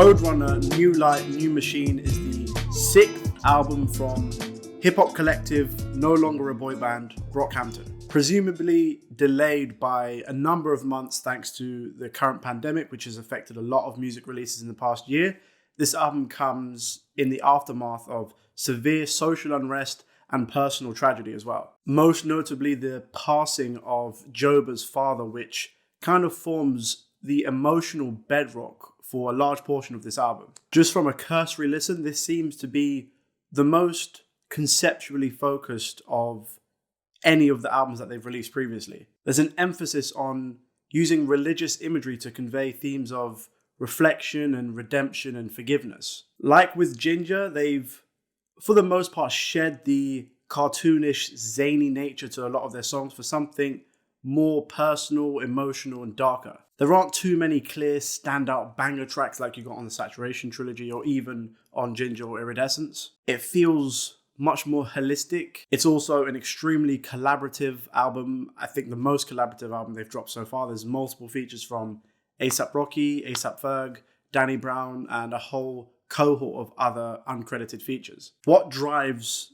Roadrunner, New Light, New Machine is the 6th album from hip-hop collective, no longer a boy band, Brockhampton. Presumably delayed by a number of months thanks to the current pandemic, which has affected a lot of music releases in the past year, this album comes in the aftermath of severe social unrest and personal tragedy as well. Most notably the passing of Joba's father, which kind of forms the emotional bedrock for a large portion of this album. Just from a cursory listen, this seems to be the most conceptually focused of any of the albums that they've released previously. There's an emphasis on using religious imagery to convey themes of reflection and redemption and forgiveness. Like with Ginger, they've, for the most part, shed the cartoonish, zany nature to a lot of their songs for something more personal, emotional, and darker. There aren't too many clear, standout banger tracks like you got on the Saturation trilogy or even on Ginger or Iridescence. It feels much more holistic. It's also an extremely collaborative album. I think the most collaborative album they've dropped so far. There's multiple features from A$AP Rocky, A$AP Ferg, Danny Brown, and a whole cohort of other uncredited features. What drives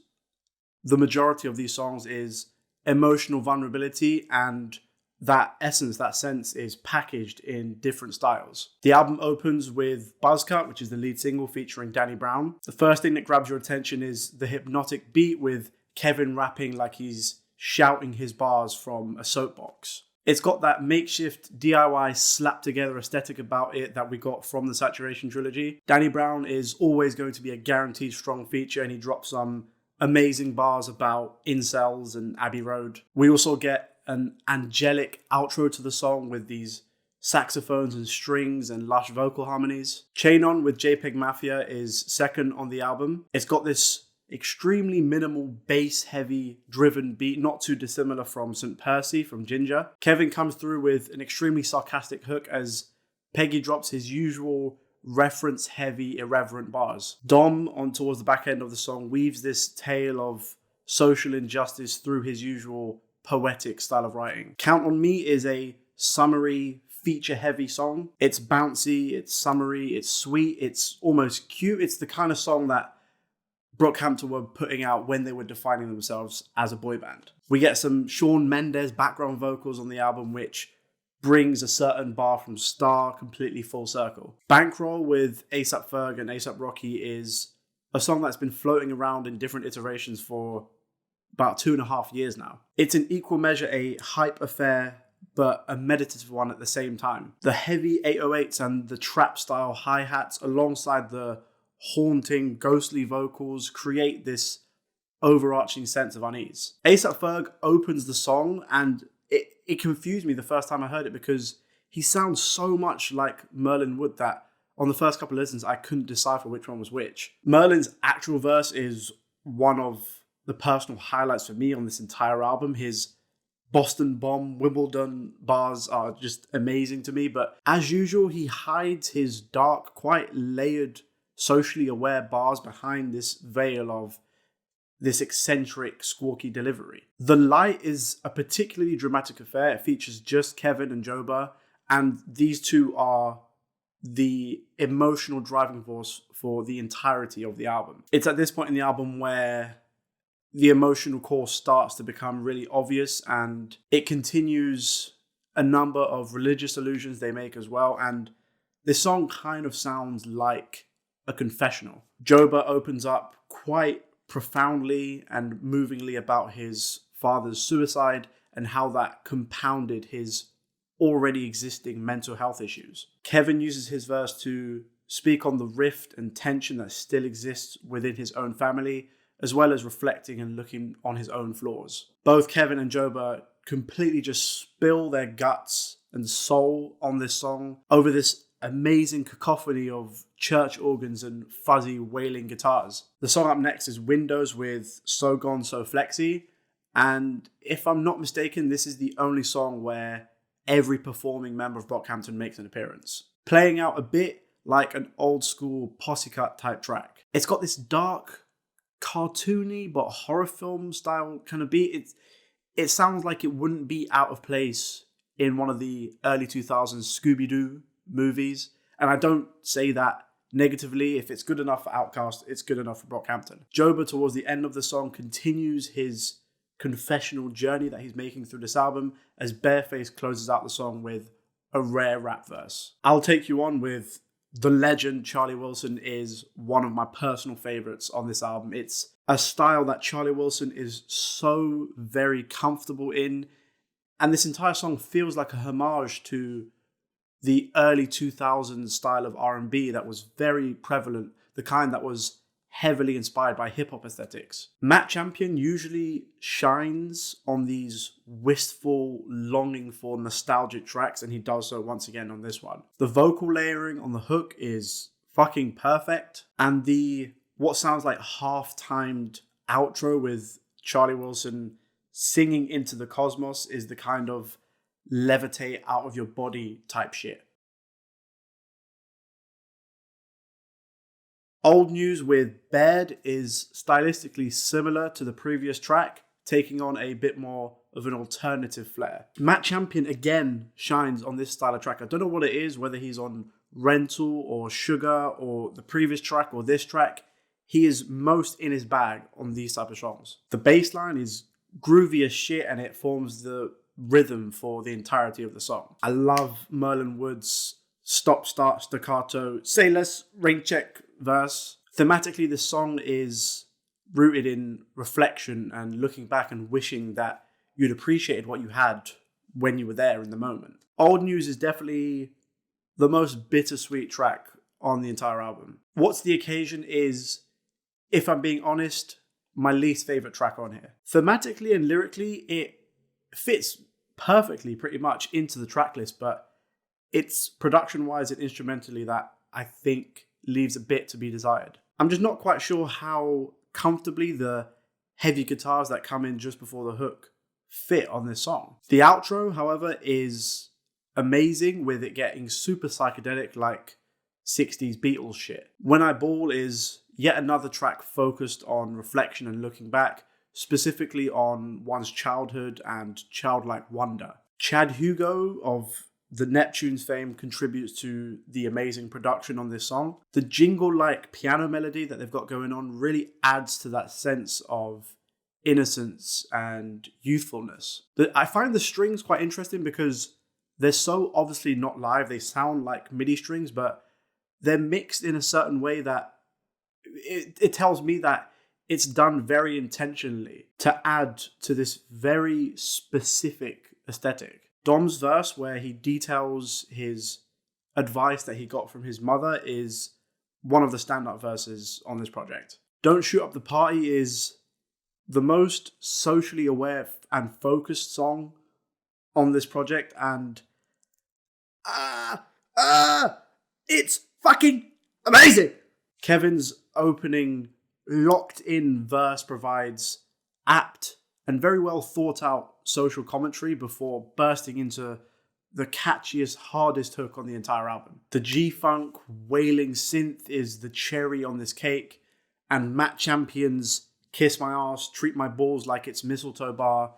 the majority of these songs is emotional vulnerability, and that essence, that sense is packaged in different styles. The album opens with Buzzcut, which is the lead single featuring Danny Brown. The first thing that grabs your attention is the hypnotic beat with Kevin rapping like he's shouting his bars from a soapbox. It's got that makeshift DIY slap together aesthetic about it that we got from the Saturation trilogy. Danny Brown is always going to be a guaranteed strong feature, and he drops some amazing bars about incels and Abbey Road. We also get an angelic outro to the song with these saxophones and strings and lush vocal harmonies. Chain On with JPEG Mafia is second on the album. It's got this extremely minimal bass-heavy driven beat, not too dissimilar from St. Percy from Ginger. Kevin comes through with an extremely sarcastic hook as Peggy drops his usual reference-heavy, irreverent bars. Dom, on towards the back end of the song, weaves this tale of social injustice through his usual poetic style of writing. Count on Me is a summery, feature-heavy song. It's bouncy, it's summery, it's sweet, it's almost cute. It's the kind of song that Brockhampton were putting out when they were defining themselves as a boy band. We get some Shawn Mendes background vocals on the album, which brings a certain bar from Star completely full circle. Bankroll with A$AP Ferg and A$AP Rocky is a song that's been floating around in different iterations for about 2.5 years now. It's in equal measure a hype affair, but a meditative one at the same time. The heavy 808s and the trap style hi-hats alongside the haunting, ghostly vocals create this overarching sense of unease. A$AP Ferg opens the song, and it confused me the first time I heard it because he sounds so much like Marlon Wood that on the first couple of listens, I couldn't decipher which one was which. Merlin's actual verse is one of the personal highlights for me on this entire album. His Boston Bomb, Wimbledon bars are just amazing to me, but as usual, he hides his dark, quite layered, socially aware bars behind this veil of this eccentric, squawky delivery. The Light is a particularly dramatic affair. It features just Kevin and Joba, and these two are the emotional driving force for the entirety of the album. It's at this point in the album where the emotional core starts to become really obvious, and it continues a number of religious allusions they make as well, and this song kind of sounds like a confessional. Joba opens up quite profoundly and movingly about his father's suicide and how that compounded his already existing mental health issues. Kevin uses his verse to speak on the rift and tension that still exists within his own family, as well as reflecting and looking on his own flaws. Both Kevin and Joba completely just spill their guts and soul on this song over this amazing cacophony of church organs and fuzzy wailing guitars. The song up next is Windows with So Gone So Flexy, and if I'm not mistaken, this is the only song where every performing member of Brockhampton makes an appearance, playing out a bit like an old school Pussycat type track. It's got this dark, cartoony but horror film style kind of beat. It sounds like it wouldn't be out of place in one of the early 2000s Scooby-Doo movies, and I don't say that negatively. If it's good enough for Outkast, it's good enough for Brockhampton. Joba, towards the end of the song, continues his confessional journey that he's making through this album as Bareface closes out the song with a rare rap verse. I'll Take You On with the legend Charlie Wilson is one of my personal favorites on this album. It's a style that Charlie Wilson is so very comfortable in, and this entire song feels like a homage to the early 2000s style of R&B that was very prevalent, the kind that was heavily inspired by hip-hop aesthetics. Matt Champion usually shines on these wistful, longing for nostalgic tracks, and he does so once again on this one. The vocal layering on the hook is fucking perfect, and the what sounds like half-timed outro with Charlie Wilson singing into the cosmos is the kind of levitate out of your body type shit. Old News with Baird is stylistically similar to the previous track, taking on a bit more of an alternative flair. Matt Champion again shines on this style of track. I don't know what it is, whether he's on Rental or Sugar or the previous track or this track. He is most in his bag on these type of songs. The bass line is groovy as shit and it forms the rhythm for the entirety of the song. I love Marlon Wood's stop, start, staccato, say less, rain check verse. Thematically, this song is rooted in reflection and looking back and wishing that you'd appreciated what you had when you were there in the moment. Old News is definitely the most bittersweet track on the entire album. What's the Occasion is, if I'm being honest, my least favorite track on here. Thematically and lyrically, it fits perfectly pretty much into the track list, but it's production-wise and instrumentally that I think leaves a bit to be desired. I'm just not quite sure how comfortably the heavy guitars that come in just before the hook fit on this song. The outro, however, is amazing, with it getting super psychedelic like 60s Beatles shit. When I Ball is yet another track focused on reflection and looking back, specifically on one's childhood and childlike wonder. Chad Hugo of the Neptunes fame contributes to the amazing production on this song. The jingle-like piano melody that they've got going on really adds to that sense of innocence and youthfulness. I find the strings quite interesting because they're so obviously not live. They sound like MIDI strings, but they're mixed in a certain way that it tells me that it's done very intentionally to add to this very specific aesthetic. Dom's verse, where he details his advice that he got from his mother, is one of the standout verses on this project. Don't Shoot Up the Party is the most socially aware and focused song on this project, and it's fucking amazing. Kevin's opening locked-in verse provides apt and very well thought out social commentary before bursting into the catchiest, hardest hook on the entire album. The G-Funk wailing synth is the cherry on this cake, and Matt Champion's Kiss My Ass, Treat My Balls Like It's Mistletoe bar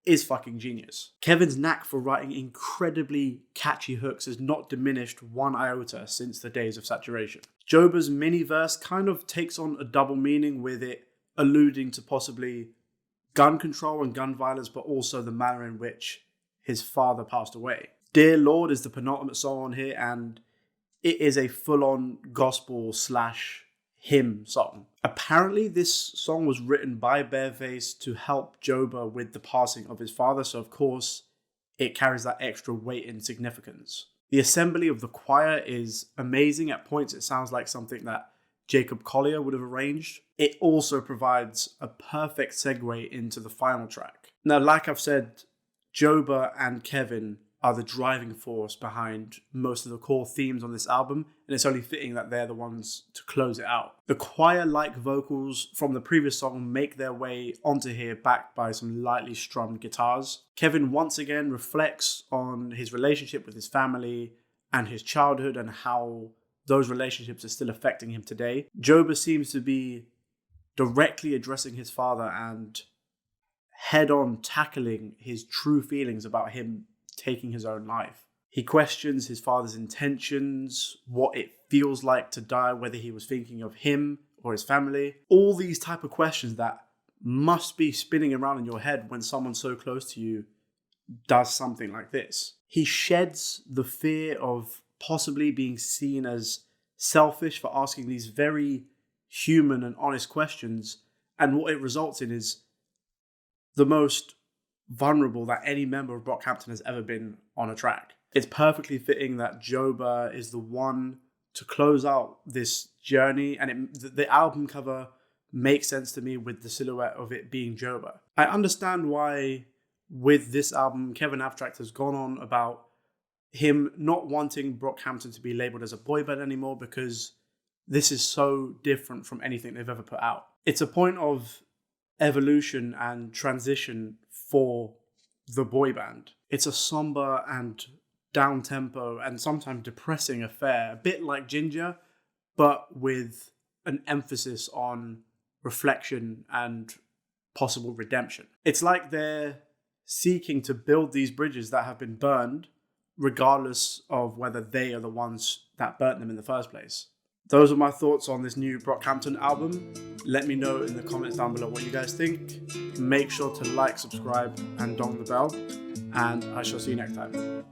is fucking genius. Kevin's knack for writing incredibly catchy hooks has not diminished one iota since the days of Saturation. Joba's mini verse kind of takes on a double meaning, with it alluding to possibly gun control and gun violence, but also the manner in which his father passed away. Dear Lord is the penultimate song on here, and it is a full-on gospel / hymn song. Apparently, this song was written by Bareface to help Joba with the passing of his father, so of course, it carries that extra weight and significance. The assembly of the choir is amazing. At points, it sounds like something that Jacob Collier would have arranged. It also provides a perfect segue into the final track. Now, like I've said, Joba and Kevin are the driving force behind most of the core themes on this album, and it's only fitting that they're the ones to close it out. The choir-like vocals from the previous song make their way onto here, backed by some lightly strummed guitars. Kevin once again reflects on his relationship with his family and his childhood and how those relationships are still affecting him today. Joba seems to be directly addressing his father and head-on tackling his true feelings about him taking his own life. He questions his father's intentions, what it feels like to die, whether he was thinking of him or his family. All these type of questions that must be spinning around in your head when someone so close to you does something like this. He sheds the fear of possibly being seen as selfish for asking these very human and honest questions, and what it results in is the most vulnerable that any member of Brockhampton has ever been on a track. It's perfectly fitting that Joba is the one to close out this journey, and the album cover makes sense to me with the silhouette of it being Joba. I understand why with this album Kevin Abstract has gone on about him not wanting Brockhampton to be labelled as a boy band anymore, because this is so different from anything they've ever put out. It's a point of evolution and transition for the boy band. It's a somber and down-tempo and sometimes depressing affair, a bit like Ginger, but with an emphasis on reflection and possible redemption. It's like they're seeking to build these bridges that have been burned, regardless of whether they are the ones that burnt them in the first place. Those are my thoughts on this new Brockhampton album. Let me know in the comments down below what you guys think. Make sure to like, subscribe, and dong the bell. And I shall see you next time.